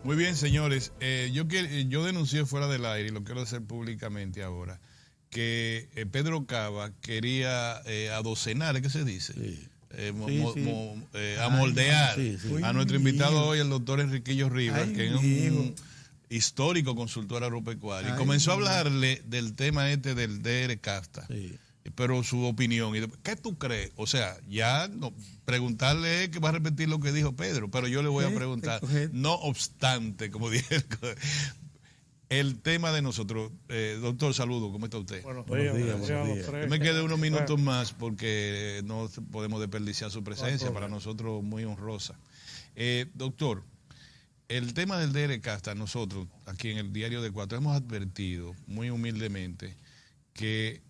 Muy bien, señores. Yo denuncié fuera del aire y lo quiero hacer públicamente ahora, que Pedro Cava quería adocenar, ¿qué se dice? Sí. Amoldear Sí. a nuestro invitado hoy, el doctor Enriquillo Rivas, que es un Dios. histórico consultor agropecuario. Y Ay, comenzó a Dios. hablarle del tema este del DR Casta. Sí. Pero su opinión, ¿qué tú crees? O sea, ya no, preguntarle que va a repetir lo que dijo Pedro, pero yo le voy a preguntar, no obstante, como dije, el tema de nosotros. Doctor, saludo, ¿cómo está usted? Buenos Buenos días, días. buenos días. Yo me quedé unos minutos más porque no podemos desperdiciar su presencia, para nosotros muy honrosa. Doctor, el tema del DR Casta, nosotros aquí en el Diario de Cuatro hemos advertido muy humildemente que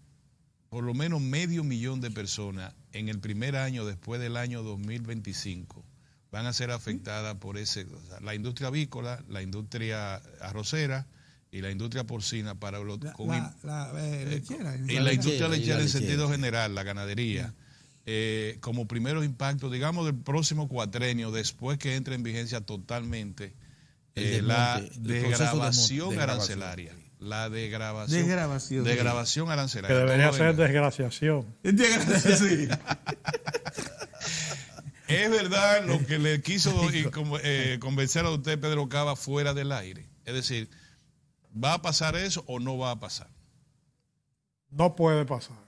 por lo menos 500,000 de personas en el primer año después del año 2025 van a ser afectadas por la industria avícola, la industria arrocera y la industria porcina para lechera. y la industria lechera en sentido lechera. general, la ganadería, como primeros impactos, digamos, del próximo cuatrenio, después que entre en vigencia totalmente la desgravación arancelaria. La degravación arancelaria. Que debería Todo ser venga. desgraciación. Sí. Es verdad lo que le quiso convencer a usted Pedro Cava fuera del aire. Es decir, ¿va a pasar eso o no va a pasar? No puede pasar.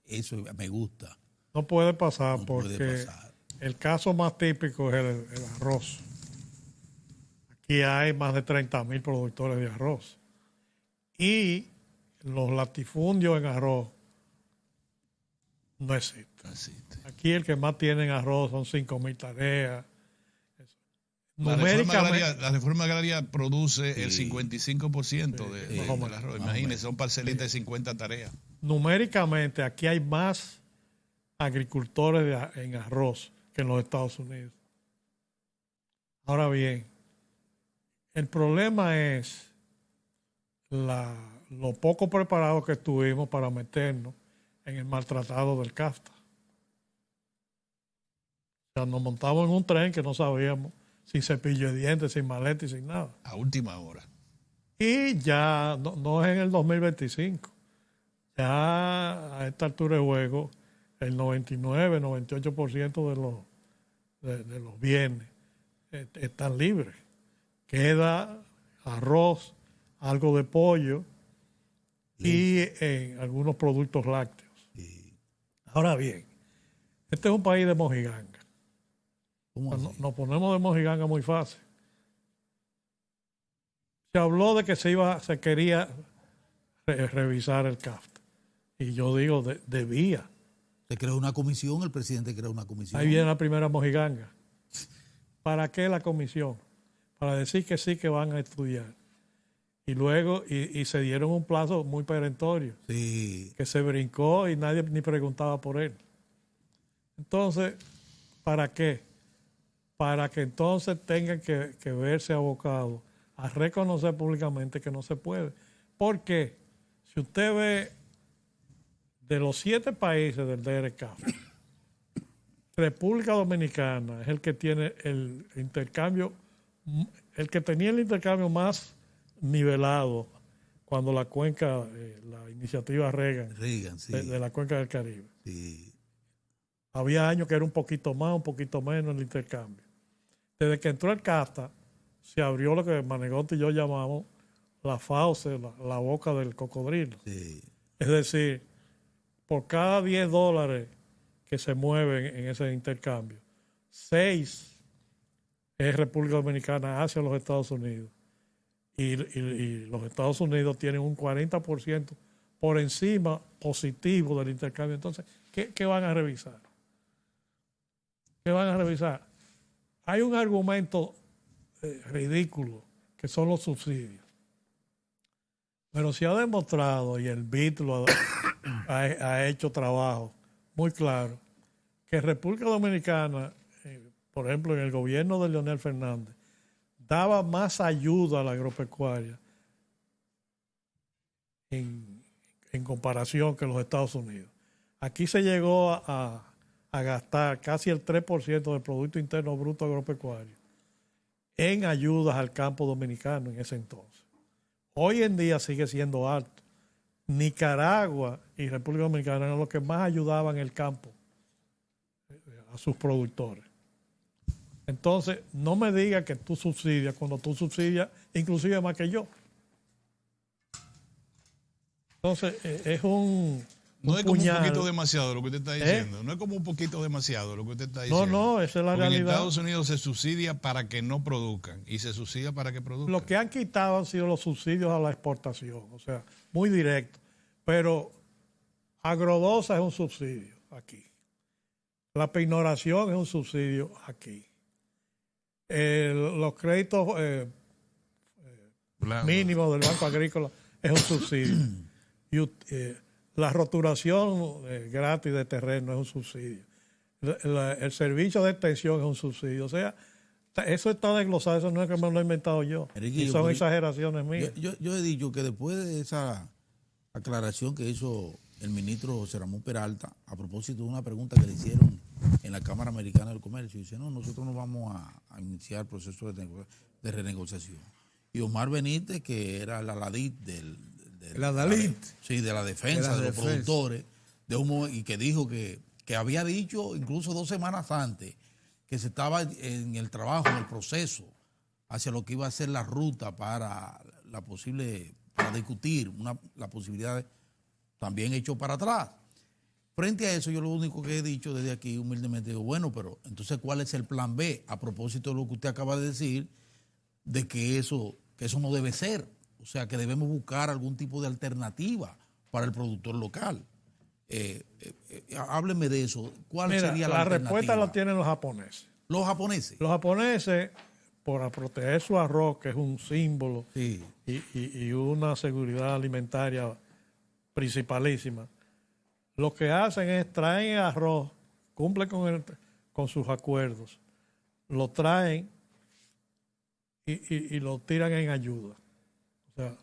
Eso me gusta. No puede pasar No porque puede pasar. el caso más típico es el arroz. Aquí hay más de 30,000 productores de arroz. Y los latifundios en arroz no existen. Aquí el que más tiene en arroz son 5,000 tareas. La reforma agraria produce el 55% del arroz. Imagínense, son parcelitas de 50 tareas. Numéricamente, aquí hay más agricultores en arroz que en los Estados Unidos. Ahora bien, el problema es lo poco preparado que estuvimos para meternos en el maltratado del CAFTA. O sea, nos montamos en un tren que no sabíamos, sin cepillo de dientes, sin maleta y sin nada. A última hora. Y ya no es en el 2025. Ya a esta altura de juego, el 99-98% de los bienes están libres. Queda arroz, algo de pollo y algunos productos lácteos. Ahora bien, este es un país de mojiganga. Nos ponemos de mojiganga muy fácil. Se habló de que se quería revisar el CAFTA. Y yo digo, debía. Se creó una comisión, el presidente creó una comisión. Ahí viene la primera mojiganga. ¿Para qué la comisión? Para decir que sí que van a estudiar. Y luego, y se dieron un plazo muy perentorio. Sí. Que se brincó y nadie ni preguntaba por él. Entonces, ¿para qué? Para que entonces tengan que verse abocados a reconocer públicamente que no se puede. ¿Por qué? Si usted ve de los 7 países del DRK, República Dominicana es el que tiene el intercambio, el que tenía el intercambio más nivelado cuando la cuenca, la iniciativa Reagan Sí. de la cuenca del Caribe. Sí. Había años que era un poquito más, un poquito menos el intercambio. Desde que entró el CAFTA, se abrió lo que Manegotti y yo llamamos la fauce, la boca del cocodrilo. Sí. Es decir, por cada $10 que se mueven en ese intercambio, 6 es República Dominicana hacia los Estados Unidos. Y los Estados Unidos tienen un 40% por encima positivo del intercambio. Entonces, ¿qué van a revisar? ¿Qué van a revisar? Hay un argumento ridículo, que son los subsidios. Pero se ha demostrado, y el BID ha hecho trabajo muy claro, que República Dominicana, por ejemplo, en el gobierno de Leonel Fernández, daba más ayuda a la agropecuaria en comparación que los Estados Unidos. Aquí se llegó a gastar casi el 3% del Producto Interno Bruto agropecuario en ayudas al campo dominicano en ese entonces. Hoy en día sigue siendo alto. Nicaragua y República Dominicana eran los que más ayudaban el campo a sus productores. Entonces, no me digas que tú subsidias cuando tú subsidias inclusive más que yo. Entonces, es un No es como puñal. un poquito demasiado lo que usted está diciendo. No es como un poquito demasiado lo que usted está diciendo. No, esa es la Porque realidad. en Estados Unidos se subsidia para que no produzcan y se subsidia para que produzcan. Lo que han quitado han sido los subsidios a la exportación, o sea, muy directo. Pero Agrodosa es un subsidio aquí. La peinoración es un subsidio aquí. Los créditos mínimos del Banco Agrícola es un subsidio. Y la roturación gratis de terreno es un subsidio. El servicio de extensión es un subsidio. O sea, eso está desglosado, eso no es que me lo he inventado yo. Y son exageraciones mías. Yo he dicho que después de esa aclaración que hizo el ministro José Ramón Peralta, a propósito de una pregunta que le hicieron en la Cámara Americana del Comercio, dice, no, nosotros no vamos a iniciar proceso de renegociación. Y Omar Benítez, que era el adalid de la defensa de los productores, y que dijo que había dicho incluso 2 semanas antes que se estaba en el trabajo, en el proceso, hacia lo que iba a ser la ruta para discutir la posibilidad también hecho para atrás. Frente a eso, yo lo único que he dicho desde aquí humildemente digo, bueno, pero entonces ¿cuál es el plan B? A propósito de lo que usted acaba de decir, de que eso no debe ser. O sea, que debemos buscar algún tipo de alternativa para el productor local. Hábleme de eso. ¿Cuál sería la alternativa? La respuesta la tienen los japoneses. ¿Los japoneses? Los japoneses, por proteger su arroz, que es un símbolo, sí, y una seguridad alimentaria principalísima, lo que hacen es traen arroz, cumplen con sus acuerdos, lo traen y lo tiran en ayuda. O sea,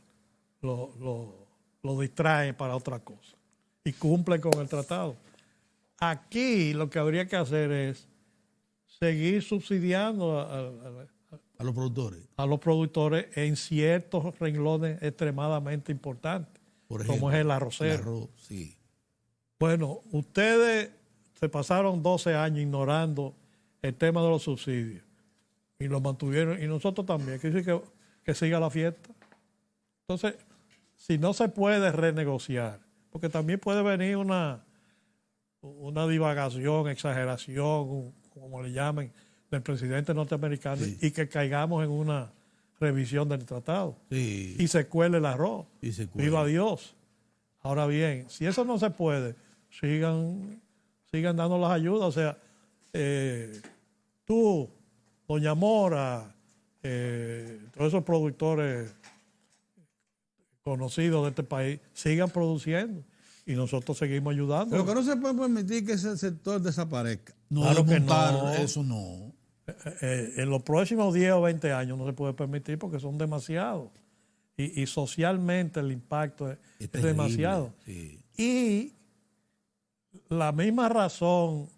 lo distraen para otra cosa y cumplen con el tratado. Aquí lo que habría que hacer es seguir subsidiando a los productores. A los productores en ciertos renglones extremadamente importantes, por ejemplo, como es el arrocero. El arroz, sí. Bueno, ustedes se pasaron 12 años ignorando el tema de los subsidios y lo mantuvieron, y nosotros también, que siga la fiesta. Entonces, si no se puede renegociar, porque también puede venir una divagación, exageración, como le llamen, del presidente norteamericano, sí, y que caigamos en una revisión del tratado. Sí. Y se cuele el arroz. Viva Dios. Ahora bien, si eso no se puede, sigan dando las ayudas. O sea, tú, Doña Mora, todos esos productores conocidos de este país, sigan produciendo y nosotros seguimos ayudando. Pero que no se puede permitir que ese sector desaparezca. No, claro que no. Eso no. En los próximos 10 o 20 años no se puede permitir porque son demasiados. Y socialmente el impacto es demasiado. Sí. Y la misma razón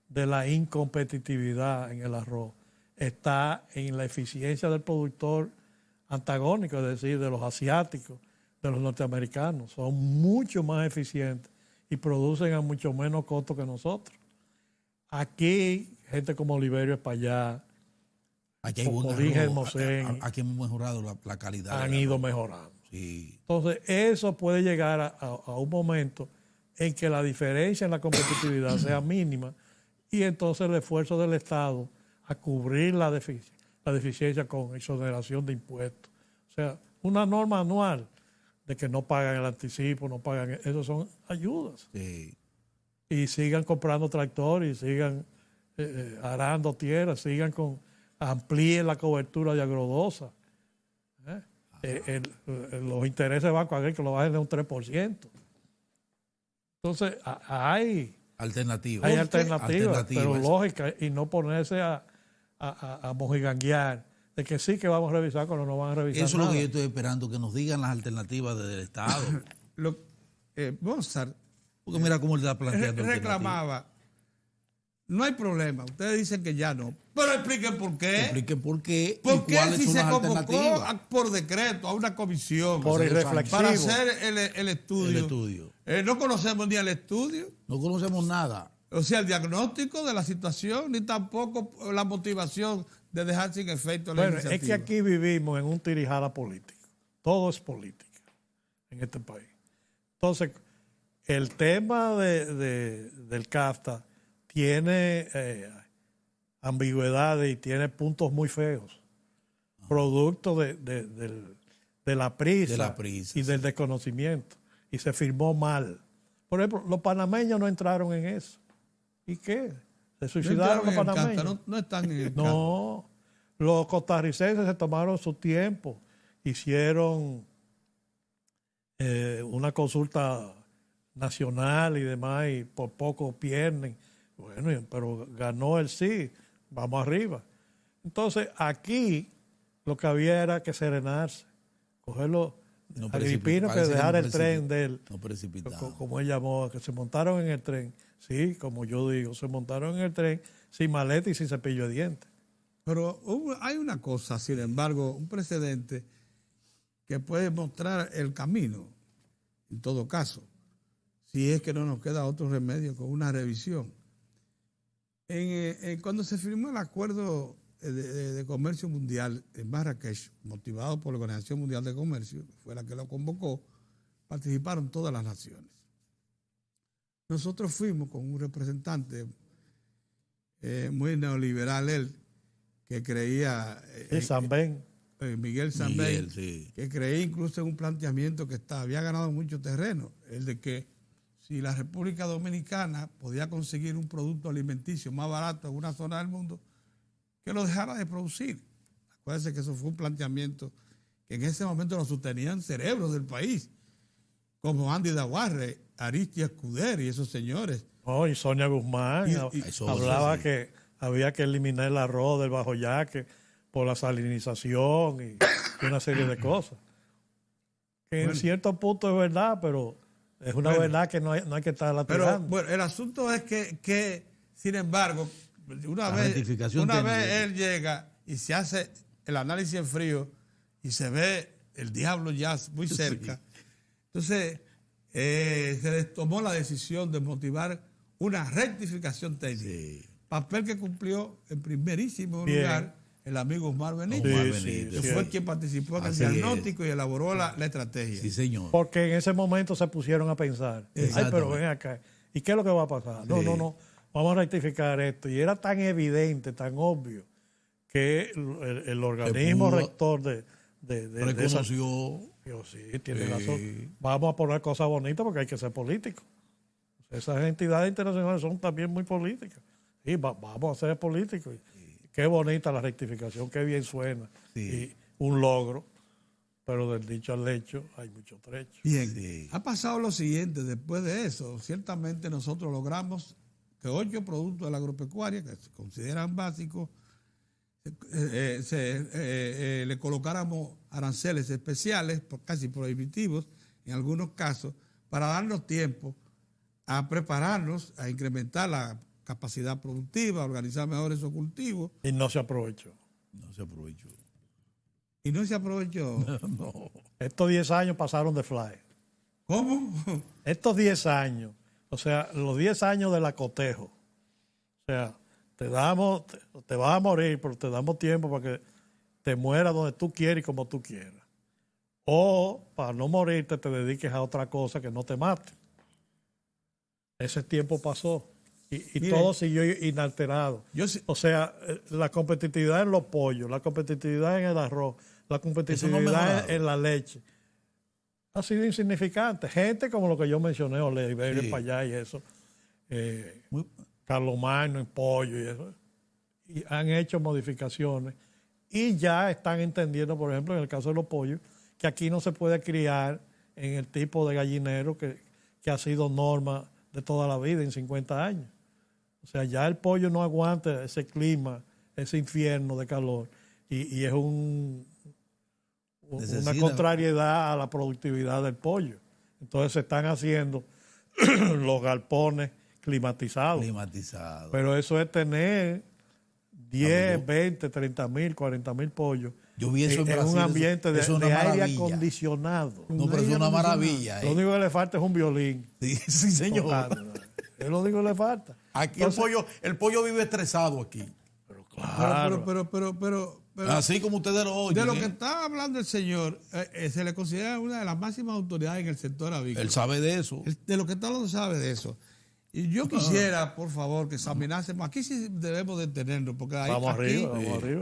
de la incompetitividad en el arroz está en la eficiencia del productor antagónico, es decir, de los asiáticos, de los norteamericanos. Son mucho más eficientes y producen a mucho menos costo que nosotros. Aquí, gente como Oliverio Espaillá, aquí hay aquí hemos mejorado la calidad. Han ido mejorando. Sí. Entonces, eso puede llegar a un momento en que la diferencia en la competitividad sea mínima y entonces el esfuerzo del Estado a cubrir la deficiencia con exoneración de impuestos. O sea, una norma anual de que no pagan el anticipo, no pagan, eso son ayudas. Sí. Y sigan comprando tractores, y sigan arando tierra, amplíen la cobertura de Agrodosa. Los intereses del Banco Agrícola lo bajen de un 3%. Entonces, hay alternativas. Hay alternativas, pero lógicas, y no ponerse a mojiganguear de que sí que vamos a revisar cuando no van a revisar. Eso es lo que yo estoy esperando, que nos digan las alternativas del Estado. Mozart, porque mira cómo le está planteando. Reclamaba no hay problema. Ustedes dicen que ya no. Pero expliquen por qué. Expliquen por qué y ¿Por qué cuáles si son se las convocó alternativas. por decreto a una comisión Por irreflexivo. para hacer el estudio? El estudio. No conocemos ni el estudio, No conocemos nada. o sea, el diagnóstico de la situación, ni tampoco la motivación de dejar sin efecto la Bueno, iniciativa. es que aquí vivimos en un tirijala político. Todo es política en este país. Entonces, el tema del CAFTA tiene ambigüedades y tiene puntos muy feos, producto de la prisa y del desconocimiento. Y se firmó mal. Por ejemplo, los panameños no entraron en eso. ¿Y qué? Se suicidaron los panameños. No están en el CAFTA. No, los costarricenses se tomaron su tiempo, hicieron una consulta nacional y demás, y por poco pierden. Bueno, pero ganó el sí, vamos arriba. Entonces, aquí lo que había era que serenarse, cogerlo a Agripino, que dejar el tren de él, no precipitado. como él llamó, que se montaron en el tren. Sí, como yo digo, se montaron en el tren sin maleta y sin cepillo de dientes. Pero hay una cosa, sin embargo, un precedente que puede mostrar el camino, en todo caso, si es que no nos queda otro remedio con una revisión. Cuando se firmó el acuerdo de comercio mundial en Marrakech, motivado por la Organización Mundial de Comercio, que fue la que lo convocó, participaron todas las naciones. Nosotros fuimos con un representante muy neoliberal, él, que creía... Zambén. Miguel Zambén, sí. que creía incluso en un planteamiento que había ganado mucho terreno, el de que si la República Dominicana podía conseguir un producto alimenticio más barato en una zona del mundo, que lo dejara de producir. Acuérdense que eso fue un planteamiento que en ese momento lo sostenían cerebros del país, como Andy Dawarre, Aristides Escudero y esos señores. Oh, y Sonia Guzmán hablaba que había que eliminar el arroz del Bajo Yaque por la salinización y una serie de cosas. Que en cierto punto es verdad, pero es una verdad que no hay que estar latigando. Pero bueno, el asunto es que sin embargo, una vez él llega y se hace el análisis en frío y se ve el diablo ya muy cerca. Sí. Entonces, se tomó la decisión de motivar una rectificación técnica. Sí. Papel que cumplió en primerísimo lugar el amigo Omar Benítez, que fue quien participó en el diagnóstico y elaboró la estrategia. Sí, señor. Porque en ese momento se pusieron a pensar, ay, pero ven acá, ¿y qué es lo que va a pasar? Sí. No, vamos a rectificar esto. Y era tan evidente, tan obvio, que el organismo rector de reconoció. Sí, tiene razón. Vamos a poner cosas bonitas porque hay que ser políticos. Esas entidades internacionales son también muy políticas. Sí, vamos a ser políticos. Qué bonita la rectificación, qué bien suena. Sí. Y un logro, pero del dicho al hecho hay mucho trecho. Bien, ha pasado lo siguiente, después de eso, ciertamente nosotros logramos que 8 productos de la agropecuaria, que se consideran básicos, le colocáramos aranceles especiales, casi prohibitivos en algunos casos, para darnos tiempo a prepararnos, a incrementar la capacidad productiva, a organizar mejor esos cultivos. Y no se aprovechó. ¿Y no se aprovechó? No. Estos 10 años pasaron de fly. ¿Cómo? Estos 10 años, o sea, los 10 años del acotejo. O sea, te vas a morir, pero te damos tiempo para que te mueras donde tú quieras y como tú quieras. O, para no morirte, te dediques a otra cosa que no te mate. Ese tiempo pasó. Y todo siguió inalterado. O sea, la competitividad en los pollos, la competitividad en el arroz, la competitividad en la leche, ha sido insignificante. Gente como lo que yo mencioné, Oliveira para allá y eso, Carlomagno en pollo y eso, y han hecho modificaciones y ya están entendiendo, por ejemplo, en el caso de los pollos, que aquí no se puede criar en el tipo de gallinero que ha sido norma de toda la vida, en 50 años. O sea, ya el pollo no aguanta ese clima, ese infierno de calor, y es una contrariedad a la productividad del pollo. Entonces se están haciendo los galpones climatizado. Climatizado. Pero eso es tener 10, 20, 30 mil, 40 mil pollos. Yo vi eso en Brasil, un ambiente de aire maravilla. acondicionado. No, pero es una maravilla. Lo único que le falta es un violín. Sí, sí, señor. Tocando. Es lo único que le falta. Aquí el pollo vive estresado aquí. Pero claro. Pero así como ustedes lo oyen. de lo que está hablando el señor, se le considera una de las máximas autoridades en el sector avícola. Él sabe de eso. De lo que está hablando sabe de eso. Y yo quisiera, por favor, que examinásemos. Aquí sí debemos detenernos, porque vamos arriba.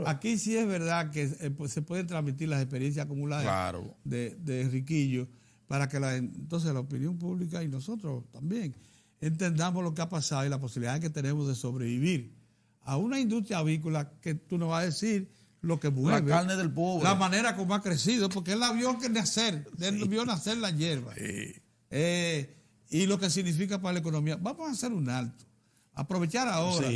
Aquí sí es verdad que pues, se pueden transmitir las experiencias acumuladas de Riquillo para que entonces la opinión pública y nosotros también entendamos lo que ha pasado y la posibilidad que tenemos de sobrevivir a una industria avícola que tú nos vas a decir lo que mueve. La carne del pobre. La manera como ha crecido, porque él la vio nacer, él vio nacer la hierba. Sí. Y lo que significa para la economía. Vamos a hacer un alto. Aprovechar ahora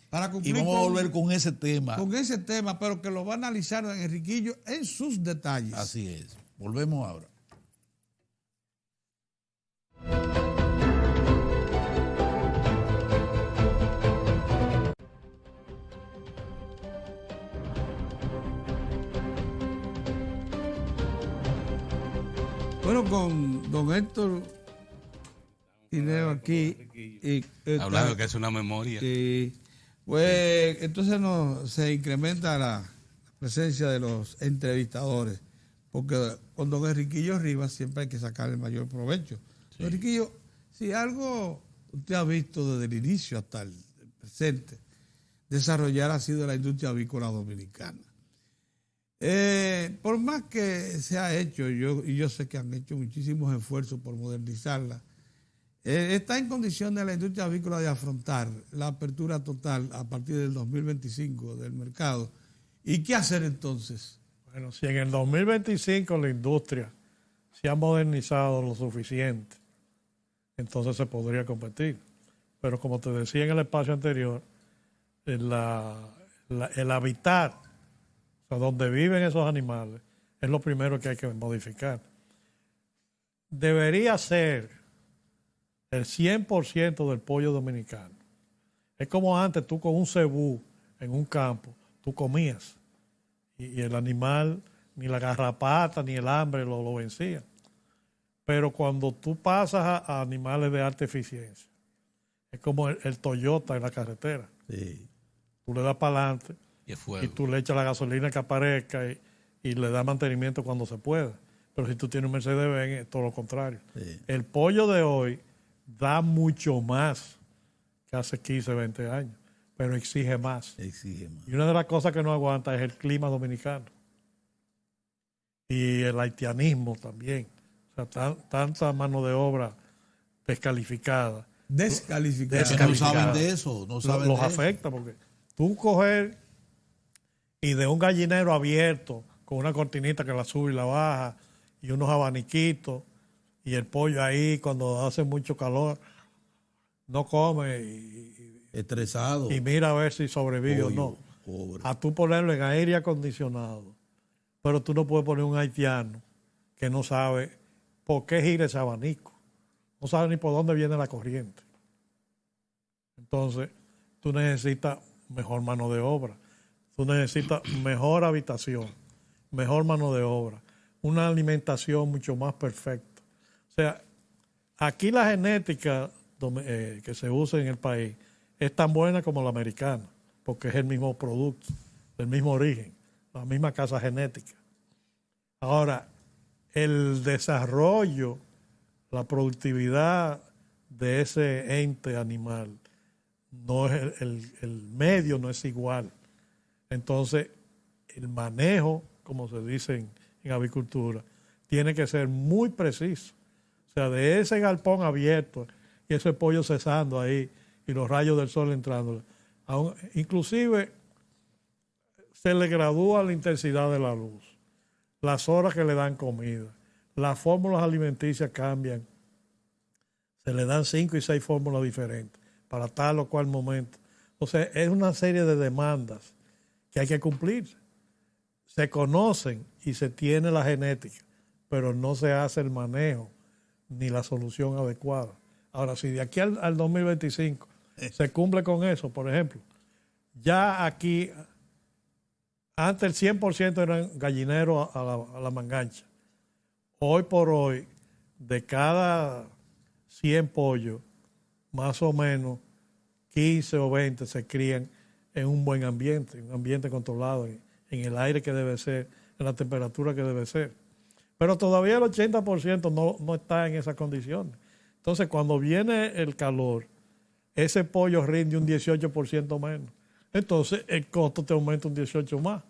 para cumplir. Y vamos a volver con ese tema. Con ese tema, pero que lo va a analizar en Enriquillo en sus detalles. Así es. Volvemos ahora. Bueno, con don Héctor Tineo aquí. Hablando que es una memoria. Pues entonces se incrementa la presencia de los entrevistadores, porque con don Enriquillo Rivas siempre hay que sacar el mayor provecho. Don Enriquillo, si algo usted ha visto desde el inicio hasta el presente, desarrollar ha sido la industria avícola dominicana. Por más que se ha hecho, yo sé que han hecho muchísimos esfuerzos por modernizarla, está en condiciones la industria avícola de afrontar la apertura total a partir del 2025 del mercado. ¿Y qué hacer entonces? Bueno, si en el 2025 la industria se ha modernizado lo suficiente, entonces se podría competir. Pero como te decía en el espacio anterior, el hábitat, o sea, donde viven esos animales, es lo primero que hay que modificar. Debería ser el 100% del pollo dominicano. Es como antes, tú con un cebú en un campo, tú comías. Y el animal, ni la garrapata, ni el hambre lo vencía. Pero cuando tú pasas a animales de alta eficiencia, es como el Toyota en la carretera. Sí. Tú le das para adelante y tú le echas la gasolina que aparezca y le das mantenimiento cuando se pueda. Pero si tú tienes un Mercedes-Benz, es todo lo contrario. Sí. El pollo de hoy da mucho más que hace 15, 20 años, pero exige más. Y una de las cosas que no aguanta es el clima dominicano. Y el haitianismo también. O sea, tanta mano de obra descalificada. Descalificada. No saben de eso. No saben los de afecta porque tú coger y de un gallinero abierto con una cortinita que la sube y la baja y unos abaniquitos y el pollo ahí cuando hace mucho calor no come estresado y mira a ver si sobrevive pollo, o no. Pobre. A tú ponerlo en aire acondicionado, pero tú no puedes poner un haitiano que no sabe por qué gira ese abanico, no sabe ni por dónde viene la corriente. Entonces tú necesitas mejor mano de obra, tú necesitas mejor habitación, mejor mano de obra, una alimentación mucho más perfecta. O sea, aquí la genética que se usa en el país es tan buena como la americana, porque es el mismo producto, del mismo origen, la misma casa genética. Ahora, el desarrollo, la productividad de ese ente animal, no es el medio no es igual. Entonces, el manejo, como se dice en avicultura, tiene que ser muy preciso. O sea, de ese galpón abierto y ese pollo cesando ahí y los rayos del sol entrando. Inclusive se le gradúa la intensidad de la luz, las horas que le dan comida, las fórmulas alimenticias cambian. Se le dan 5 y 6 fórmulas diferentes para tal o cual momento. O sea, es una serie de demandas que hay que cumplir. Se conocen y se tiene la genética, pero no se hace el manejo ni la solución adecuada. Ahora, si de aquí al 2025 se cumple con eso, por ejemplo, ya aquí, antes el 100% eran gallineros a la mangancha. Hoy por hoy, de cada 100 pollos, más o menos 15 o 20 se crían en un buen ambiente, en un ambiente controlado, en el aire que debe ser, en la temperatura que debe ser. Pero todavía el 80% no está en esas condiciones. Entonces, cuando viene el calor, ese pollo rinde un 18% menos. Entonces, el costo te aumenta un 18% más.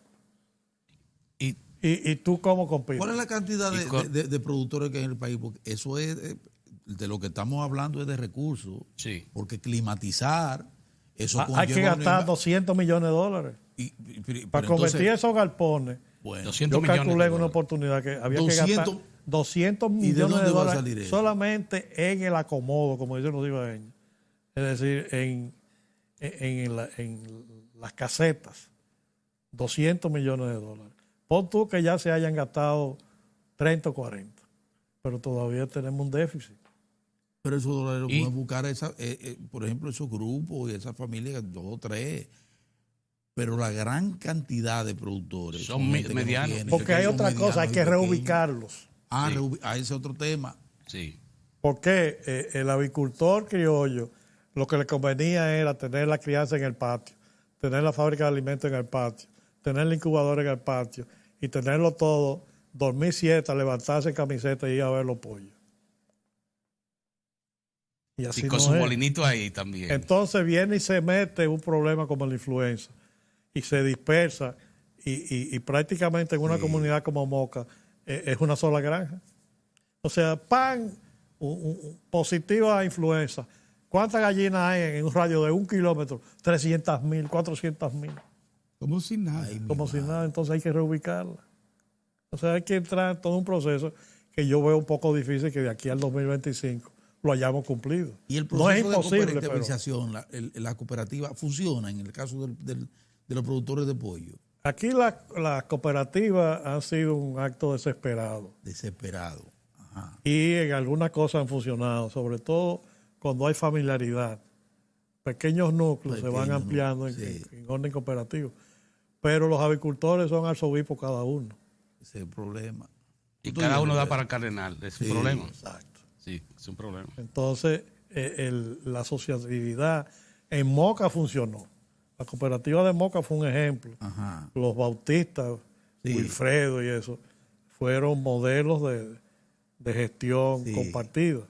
¿Y tú cómo compites? ¿Cuál es la cantidad de productores que hay en el país? Porque eso es, de lo que estamos hablando es de recursos. Sí. Porque climatizar, eso conlleva... Hay que gastar $200 millones. Para convertir esos galpones, bueno, yo calculé en una oportunidad que había que gastar $200 millones de dólares solamente en el acomodo, como dicen los ibaeños. Es decir, en las casetas. $200 millones de dólares. Pon tú que ya se hayan gastado 30 o 40, pero todavía tenemos un déficit. Pero esos dólares lo pueden buscar, por ejemplo, esos grupos y esas familias, 2 o 3. Pero la gran cantidad de productores son medianos. Porque hay otra cosa, hay que reubicarlos. Ese es otro tema. Sí. Porque el avicultor criollo, lo que le convenía era tener la crianza en el patio, tener la fábrica de alimentos en el patio, tener la incubadora en el patio y tenerlo todo, dormir siesta, levantarse en camiseta y ir a ver los pollos. Y así con su molinito ahí también. Entonces viene y se mete un problema como la influenza y se dispersa y prácticamente en una comunidad como Moca es una sola granja. O sea, positiva a influenza. ¿Cuántas gallinas hay en un radio de 1 kilómetro? 300,000, 400,000. Como si nada. Como si nada, entonces hay que reubicarla. O sea, hay que entrar en todo un proceso que yo veo un poco difícil que de aquí al 2025 lo hayamos cumplido. Y el proceso no es imposible, de cooperación, la cooperativa funciona en el caso de los productores de pollo. Aquí las cooperativas han sido un acto desesperado. Desesperado. Ajá. Y en algunas cosas han funcionado, sobre todo cuando hay familiaridad. Pequeños núcleos se van ampliando en orden cooperativo. Pero los avicultores son arzobispos cada uno. Ese es el problema. Y cada uno da para el cardenal. Es un problema. Exacto. Sí, es un problema. Entonces, la asociatividad en Moca funcionó. La cooperativa de Moca fue un ejemplo. Ajá. Los bautistas, Wilfredo y eso, fueron modelos de gestión compartida.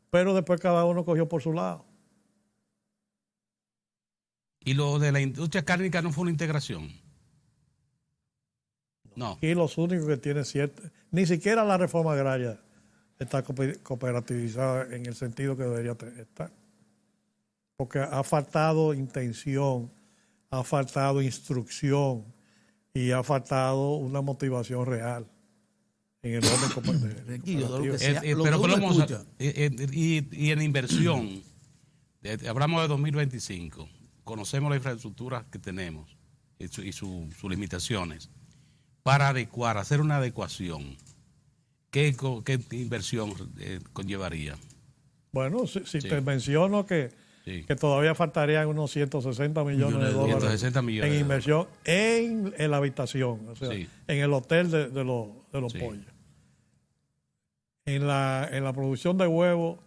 Pero después cada uno cogió por su lado. ¿Y lo de la industria cárnica no fue una integración? No. Y los únicos que tienen ni siquiera la reforma agraria está cooperativizada en el sentido que debería estar. Porque ha faltado intención, ha faltado instrucción y ha faltado una motivación real en el orden cooperativo. Y en inversión, hablamos de 2025, conocemos la infraestructura que tenemos y sus limitaciones. Para adecuar, hacer una adecuación, ¿qué inversión conllevaría? Bueno, si te menciono que todavía faltarían unos 160 millones de dólares 160 millones en inversión en la habitación, o sea, en el hotel de los pollos. En la producción de huevos,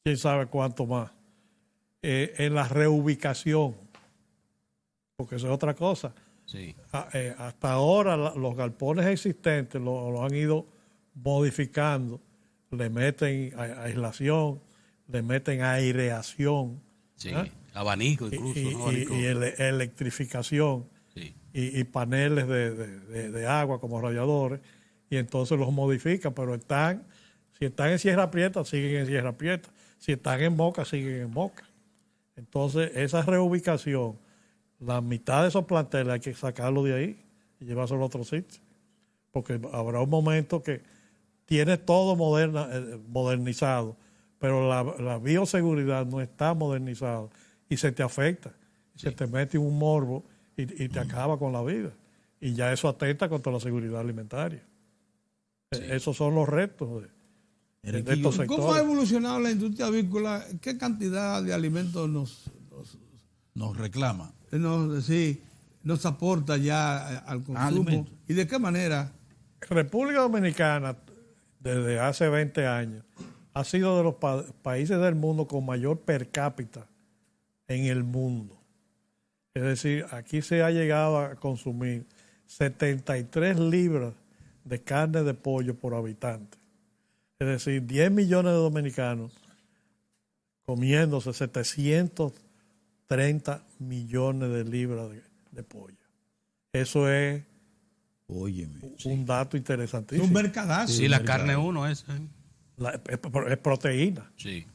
quién sabe cuánto más. En la reubicación, porque eso es otra cosa. Sí. Hasta ahora los galpones existentes lo han ido modificando, le meten aislación, le meten aireación, abanico incluso, y electrificación, y paneles de agua como radiadores, y entonces los modifican, pero si están en Sierra Prieta, siguen en Sierra Prieta, si están en Moca, siguen en Moca. Entonces esa reubicación, la mitad de esos planteles hay que sacarlo de ahí y llevárselo a otro sitio. Porque habrá un momento que tiene todo modernizado, pero la bioseguridad no está modernizada y se te afecta. Se te mete un morbo y te acaba con la vida. Y ya eso atenta contra la seguridad alimentaria. Esos son los retos de estos sectores. ¿Cómo ha evolucionado la industria avícola? ¿Qué cantidad de alimentos nos reclama? Nos aporta ya al consumo? ¿Y de qué manera? República Dominicana, desde hace 20 años, ha sido de los países del mundo con mayor per cápita en el mundo. Es decir, aquí se ha llegado a consumir 73 libras de carne de pollo por habitante. Es decir, 10 millones de dominicanos comiéndose 730 millones de libras de pollo. Eso es un dato interesantísimo. Es un mercadazo. Sí, la carne uno es. Es proteína. Sí.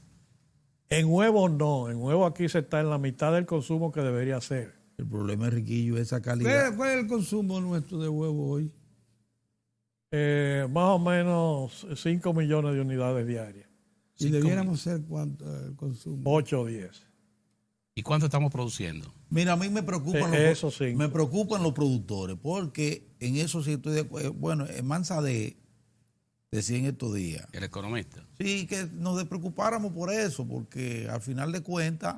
En huevos no. En huevos aquí se está en la mitad del consumo que debería ser. El problema, Riquillo, es esa calidad. ¿Cuál es el consumo nuestro de huevo hoy? Más o menos 5 millones de unidades diarias. ¿Y debiéramos ser cuánto el consumo? 8 o 10. ¿Y cuánto estamos produciendo? Mira, a mí me preocupan, me preocupan los productores, porque en eso sí estoy de acuerdo. Bueno, Manzadeh decía en estos días. El economista. Sí, que nos despreocupáramos por eso, porque al final de cuentas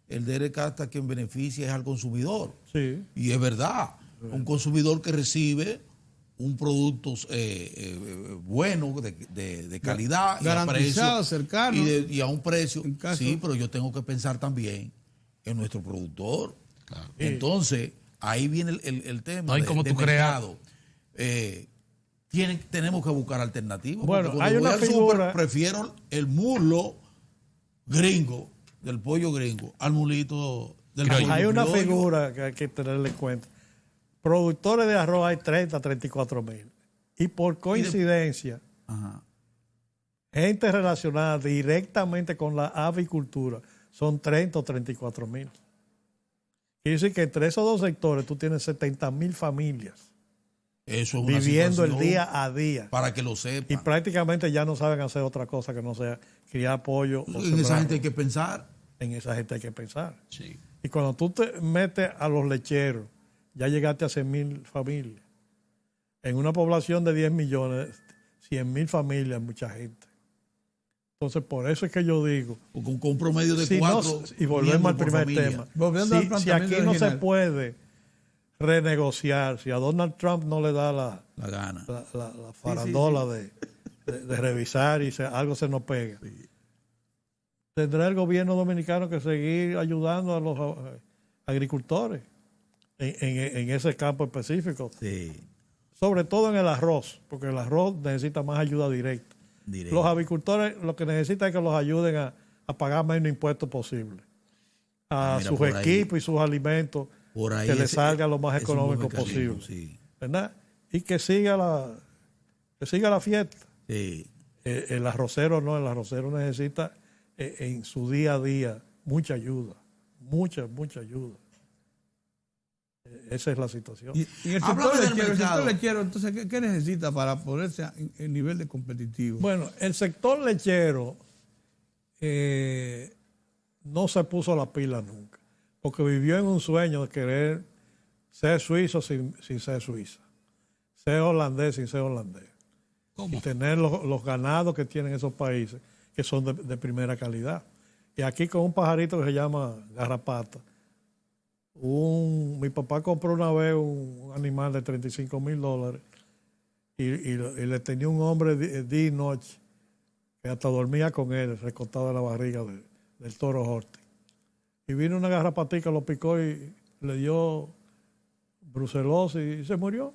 el DRK hasta quien beneficia es al consumidor. Sí. Y es verdad, un consumidor que recibe un producto bueno, de calidad, garantizado, cercano. Y a un precio. Sí, pero yo tengo que pensar también en nuestro productor. Claro. Entonces, ahí viene el tema de mercado. Tenemos que buscar alternativas. Bueno, hay una figura. Prefiero el muslo gringo, del pollo gringo, al mulito del pollo. Hay una figura que hay que tenerle en cuenta. Productores de arroz hay 30, 34 mil. Y por coincidencia, gente relacionada directamente con la avicultura son 30 o 34 mil. Quiere decir que entre esos dos sectores tú tienes 70 mil familias. Eso es viviendo el día a día. Para que lo sepan. Y prácticamente ya no saben hacer otra cosa que no sea criar pollo. En esa gente hay que pensar. En esa gente hay que pensar. Sí. Y cuando tú te metes a los lecheros, ya llegaste a 100,000 familias. En una población de 10 millones, 100,000 familias es mucha gente. Entonces, por eso es que yo digo... Con un promedio de 4... y volvemos al primer tema. Si aquí no se puede renegociar, si a Donald Trump no le da la gana, la farandola de revisar y algo se nos pega, tendrá el gobierno dominicano que seguir ayudando a los agricultores en ese campo específico. Sí. Sobre todo en el arroz, porque el arroz necesita más ayuda directa. Los agricultores lo que necesitan es que los ayuden a pagar menos impuestos posible a sus equipos y sus alimentos, que les salga lo más económico posible. Sí. ¿Verdad? Y que siga la fiesta. Sí. El arrocero necesita en su día a día mucha ayuda, mucha ayuda. Esa es la situación. Y el sector lechero, entonces, ¿qué necesita para ponerse en nivel de competitivo? Bueno, el sector lechero no se puso la pila nunca, porque vivió en un sueño de querer ser suizo sin ser suiza, ser holandés sin ser holandés. ¿Cómo? Y tener los ganados que tienen esos países, que son de primera calidad. Y aquí con un pajarito que se llama garrapata, mi papá compró una vez un animal de $35,000 y le tenía un hombre día y noche que hasta dormía con él recostado en la barriga del toro Horti. Y vino una garrapatica, lo picó y le dio brucelosis y se murió.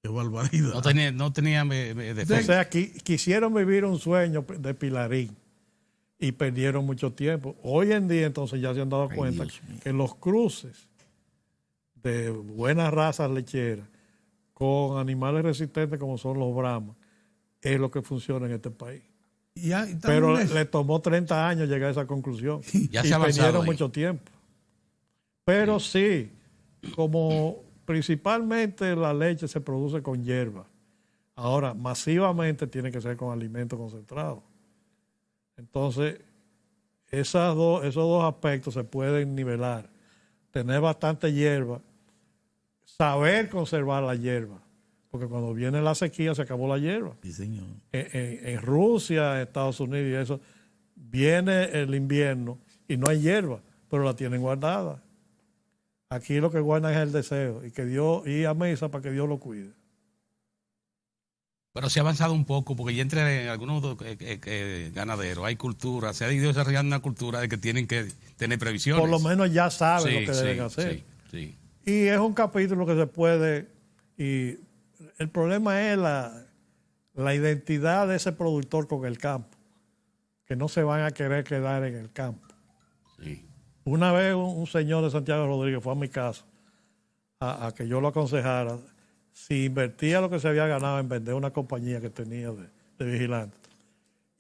¡Qué barbaridad! No tenía defecto. O sea, quisieron vivir un sueño de Pilarín y perdieron mucho tiempo. Hoy en día, entonces, ya se han dado cuenta que los cruces de buenas razas lecheras con animales resistentes como son los brahmas es lo que funciona en este país. Pero le tomó 30 años llegar a esa conclusión. Ya y perdieron mucho tiempo. Pero sí, como principalmente la leche se produce con hierba, ahora masivamente tiene que ser con alimentos concentrados. Entonces, esos dos aspectos se pueden nivelar. Tener bastante hierba, saber conservar la hierba, porque cuando viene la sequía se acabó la hierba. Sí, señor. En Rusia, Estados Unidos y eso, viene el invierno y no hay hierba, pero la tienen guardada. Aquí lo que guardan es el deseo y que Dios, y a misa para que Dios lo cuide. Pero se ha avanzado un poco, porque ya entre algunos ganaderos hay cultura, se ha ido desarrollando una cultura de que tienen que tener previsiones. Por lo menos ya saben Sí, lo que sí, deben hacer. sí, sí. Y es un capítulo que se puede, y el problema es la identidad de ese productor con el campo, que no se van a querer quedar en el campo. Sí. Una vez un señor de Santiago Rodríguez fue a mi casa a que yo lo aconsejara si invertía lo que se había ganado en vender una compañía que tenía de vigilante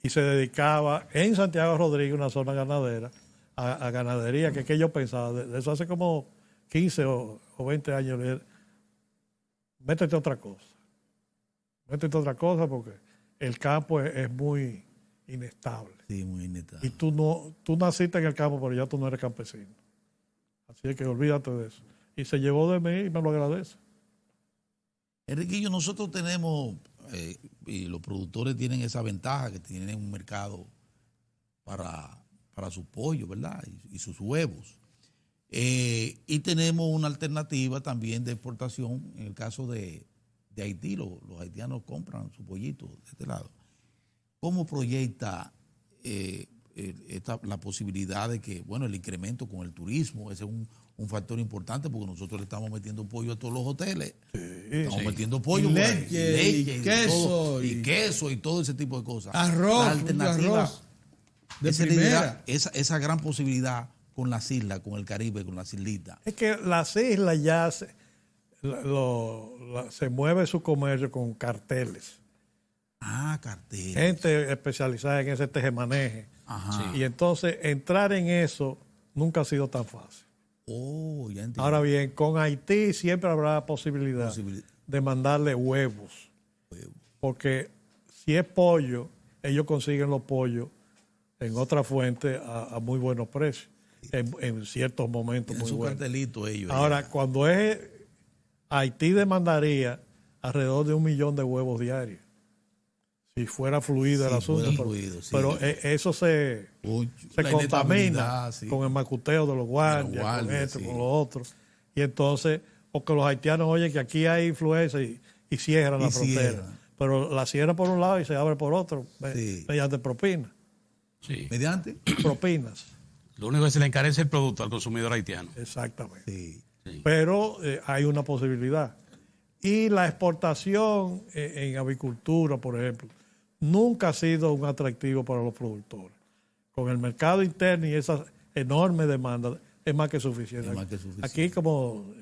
y se dedicaba en Santiago Rodríguez, una zona ganadera, a ganadería, que es que yo pensaba, de eso hace como 15 o 20 años, le dije, métete otra cosa porque el campo es muy inestable. Sí, muy inestable. Y tú naciste en el campo, pero ya tú no eres campesino. Así es que olvídate de eso. Y se llevó de mí y me lo agradece. Enriquillo, nosotros tenemos, y los productores tienen esa ventaja, que tienen un mercado para su pollo, ¿verdad? Y sus huevos. Y tenemos una alternativa también de exportación en el caso de Haití. Los haitianos compran su pollito de este lado. ¿Cómo proyecta la posibilidad de que, bueno, el incremento con el turismo, ese es un factor importante porque nosotros le estamos metiendo pollo a todos los hoteles. Sí, estamos metiendo pollo, y leche, y queso, y queso y todo ese tipo de cosas. Arroz, la alternativa arroz de primera. Esa gran posibilidad con las islas, con el Caribe, con las islitas. Es que las islas ya se mueve su comercio con carteles. Carteles. Gente especializada en ese tejemaneje. Ajá. Y entonces entrar en eso nunca ha sido tan fácil. Oh, ya entiendo. Ahora bien, con Haití siempre habrá posibilidad de mandarle huevos. Porque si es pollo, ellos consiguen los pollos en otra fuente a muy buenos precios. En ciertos momentos muy buenos. Cartelito ellos. Ahora, cuando es Haití demandaría alrededor de 1 millón de huevos diarios. Si fuera fluido el asunto. Pero eso se contamina con el macuteo de los guardias, con esto, con lo otro. Y entonces, porque los haitianos oyen que aquí hay influencia y cierran la frontera. Pero la cierran por un lado y se abre por otro, mediante propinas. Sí. ¿Mediante? Propinas. Lo único que se le encarece el producto al consumidor haitiano. Exactamente. Sí. Pero hay una posibilidad. Y la exportación en avicultura, por ejemplo, nunca ha sido un atractivo para los productores. Con el mercado interno y esa enorme demanda, es más que suficiente. Aquí, como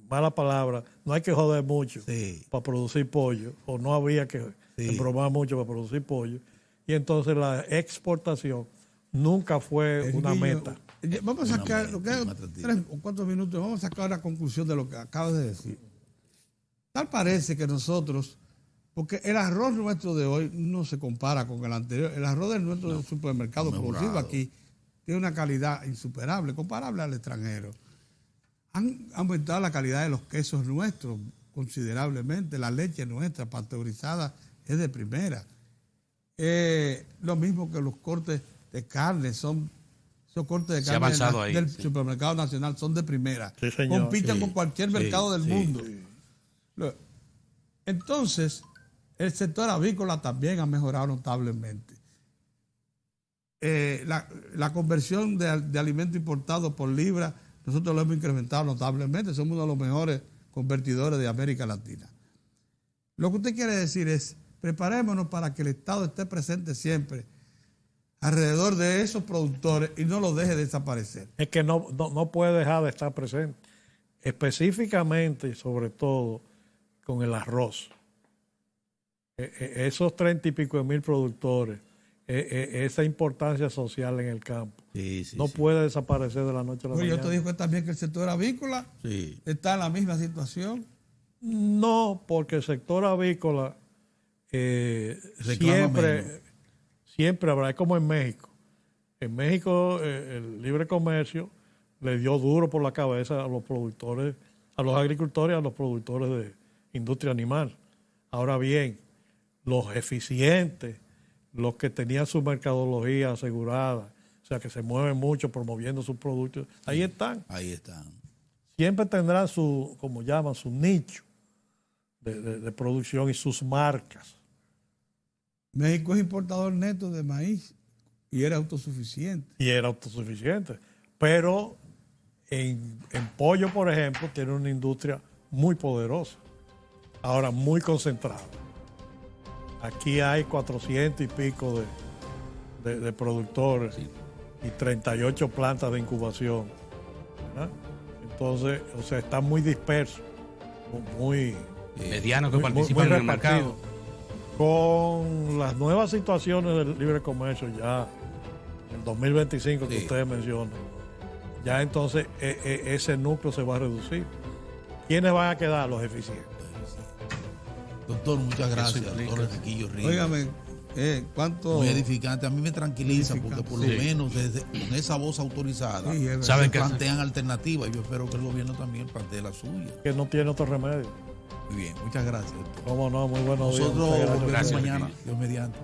mala palabra, no hay que joder mucho para producir pollo, o no había que embromar mucho para producir pollo. Y entonces la exportación nunca fue una meta. Vamos a sacar, 3 o 4 minutos, vamos a sacar la conclusión de lo que acabas de decir. Tal parece que nosotros, porque el arroz nuestro de hoy no se compara con el anterior, el arroz de nuestro supermercado producido aquí tiene una calidad insuperable, comparable al extranjero. Han aumentado la calidad de los quesos nuestros considerablemente, la leche nuestra pasteurizada es de primera. Lo mismo que los cortes de carne, esos cortes de carne del supermercado nacional son de primera. Sí, señor. Compiten con cualquier mercado del mundo. Entonces, el sector avícola también ha mejorado notablemente. La conversión de alimentos importados por libra, nosotros lo hemos incrementado notablemente. Somos uno de los mejores convertidores de América Latina. Lo que usted quiere decir es, preparémonos para que el Estado esté presente siempre alrededor de esos productores y no los deje desaparecer. Es que no puede dejar de estar presente. Específicamente y sobre todo con el arroz. Esos 30 y pico de mil productores, esa importancia social en el campo, no puede desaparecer de la noche a la mañana. Yo te digo también que el sector avícola está en la misma situación. No, porque el sector avícola siempre habrá, es como en México. En México el libre comercio le dio duro por la cabeza a los productores, a los agricultores y a los productores de industria animal. Ahora bien, los eficientes, los que tenían su mercadología asegurada, o sea, que se mueven mucho promoviendo sus productos, ahí están. Ahí están. Siempre tendrán su, como llaman, su nicho de producción y sus marcas. México es importador neto de maíz y era autosuficiente. Pero en pollo, por ejemplo, tiene una industria muy poderosa, ahora muy concentrada. Aquí hay 400 y pico de productores y 38 plantas de incubación, ¿verdad? Entonces, o sea, está muy disperso, muy medianos que muy participan en el repartido. mercado. Con las nuevas situaciones del libre comercio ya en 2025 que ustedes mencionan, ya entonces ese núcleo se va a reducir. ¿Quiénes van a quedar? Los eficientes. Doctor, muchas gracias. Doctor Enriquillo Ríos. Óigame, ¿cuánto? Muy edificante. A mí me tranquiliza porque por lo menos con esa voz autorizada saben que plantean alternativas. Yo espero que el gobierno también plantee la suya. Que no tiene otro remedio. Muy bien, muchas gracias, doctor. Cómo no, muy buenos días. Nosotros volvemos Gracias, mañana, Enriquillo. Dios mediante.